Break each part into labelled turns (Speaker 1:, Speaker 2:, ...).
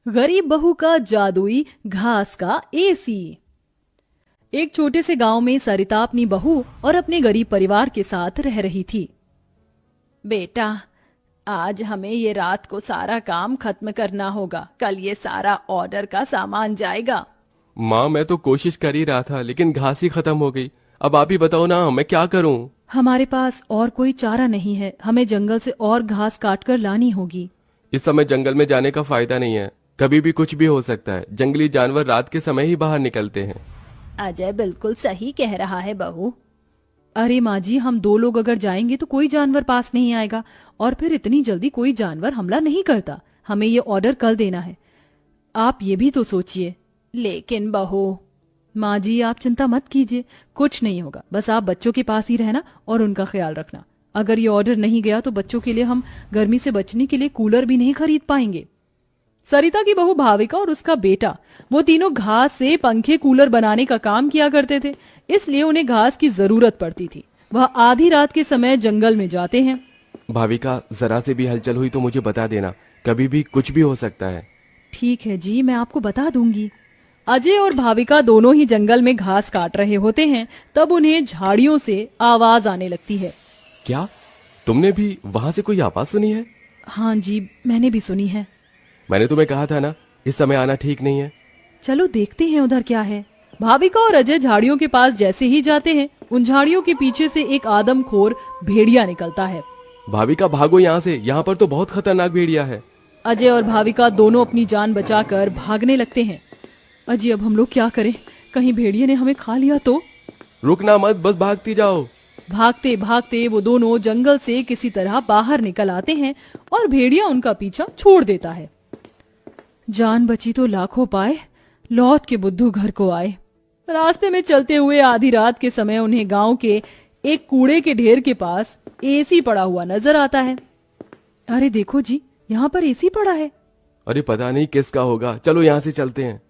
Speaker 1: गरीब बहू का जादुई घास का एसी। एक छोटे से गांव में सरिता अपनी बहू और अपने गरीब परिवार के साथ रह रही थी। बेटा, आज हमें ये रात को सारा काम खत्म करना होगा, कल ये सारा ऑर्डर का सामान जाएगा।
Speaker 2: माँ, मैं तो कोशिश कर ही रहा था लेकिन घास ही खत्म हो गई। अब आप ही बताओ ना, मैं क्या करूँ।
Speaker 1: हमारे पास और कोई चारा नहीं है, हमें जंगल से और घास काट कर लानी होगी।
Speaker 2: इस समय जंगल में जाने का फायदा नहीं है, कभी भी कुछ भी हो सकता है। जंगली जानवर रात के समय ही बाहर निकलते हैं।
Speaker 1: अजय बिल्कुल सही कह रहा है बहू। अरे माँ जी, हम दो लोग अगर जाएंगे तो कोई जानवर पास नहीं आएगा, और फिर इतनी जल्दी कोई जानवर हमला नहीं करता। हमें ये ऑर्डर कल देना है, आप ये भी तो सोचिए। लेकिन बहू। माँ जी, आप चिंता मत कीजिए, कुछ नहीं होगा। बस आप बच्चों के पास ही रहना और उनका ख्याल रखना। अगर ये ऑर्डर नहीं गया तो बच्चों के लिए हम गर्मी से बचने के लिए कूलर भी नहीं खरीद पाएंगे। सरिता की बहू भाविका और उसका बेटा, वो तीनों घास से पंखे कूलर बनाने का काम किया करते थे, इसलिए उन्हें घास की जरूरत पड़ती थी। वह आधी रात के समय जंगल में जाते हैं।
Speaker 2: भाविका, जरा से भी हलचल हुई तो मुझे बता देना, कभी भी कुछ भी हो सकता है।
Speaker 1: ठीक है जी, मैं आपको बता दूंगी। अजय और भाविका दोनों ही जंगल में घास काट रहे होते हैं, तब उन्हें झाड़ियों से आवाज आने लगती है।
Speaker 2: क्या तुमने भी वहां से कोई आवाज सुनी है?
Speaker 1: हाँ जी, मैंने भी सुनी है।
Speaker 2: मैंने तुम्हें कहा था ना, इस समय आना ठीक नहीं है।
Speaker 1: चलो देखते हैं उधर क्या है। भाविका और अजय झाड़ियों के पास जैसे ही जाते हैं, उन झाड़ियों के पीछे से एक आदमखोर भेड़िया निकलता है।
Speaker 2: भाविका, भागो यहाँ से, यहाँ पर तो बहुत खतरनाक भेड़िया है।
Speaker 1: अजय और भाविका दोनों अपनी जान बचाकर भागने लगते हैं। अजय, अब हम लोग क्या करें? कहीं भेड़िए ने हमें खा लिया तो?
Speaker 2: रुकना मत, बस भागती जाओ।
Speaker 1: भागते भागते वो दोनों जंगल से किसी तरह बाहर निकल आते हैं और भेड़िया उनका पीछा छोड़ देता है। जान बची तो लाखों पाए, लौट के बुद्धू घर को आए। रास्ते में चलते हुए आधी रात के समय उन्हें गांव के एक कूड़े के ढेर के पास एसी पड़ा हुआ नजर आता है। अरे देखो जी, यहाँ पर एसी पड़ा है।
Speaker 2: अरे पता नहीं किसका होगा, चलो यहाँ से चलते हैं।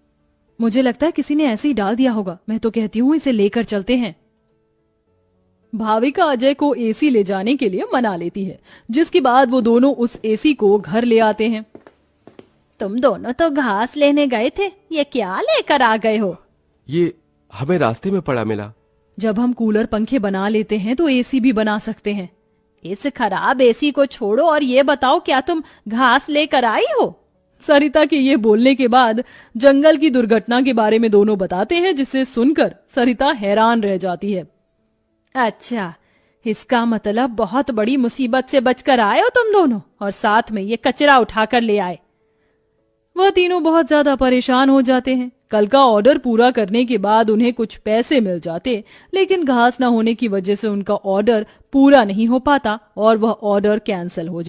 Speaker 1: मुझे लगता है किसी ने ऐसे ही डाल दिया होगा। मैं तो कहती हूँ इसे लेकर चलते हैं। भाविका अजय को एसी ले जाने के लिए मना लेती है, जिसके बाद वो दोनों उस एसी को घर ले आते हैं। तुम दोनों तो घास लेने गए थे, ये क्या लेकर आ गए हो?
Speaker 2: ये हमें रास्ते में पड़ा मिला।
Speaker 1: जब हम कूलर पंखे बना लेते हैं तो एसी भी बना सकते हैं। इस खराब एसी को छोड़ो और ये बताओ, क्या तुम घास लेकर आई हो? सरिता के ये बोलने के बाद जंगल की दुर्घटना के बारे में दोनों बताते हैं, जिसे सुनकर सरिता हैरान रह जाती है। अच्छा, इसका मतलब बहुत बड़ी मुसीबत से बचकर आए हो तुम दोनों, और साथ में ये कचरा उठाकर ले आए। वह तीनों बहुत ज्यादा परेशान हो जाते हैं। कल का ऑर्डर पूरा करने के बाद उन्हें कुछ पैसे मिल जाते, लेकिन घास न होने की वजह से उनका ऑर्डर पूरा नहीं हो पाता और वह ऑर्डर कैंसिल हो जाता।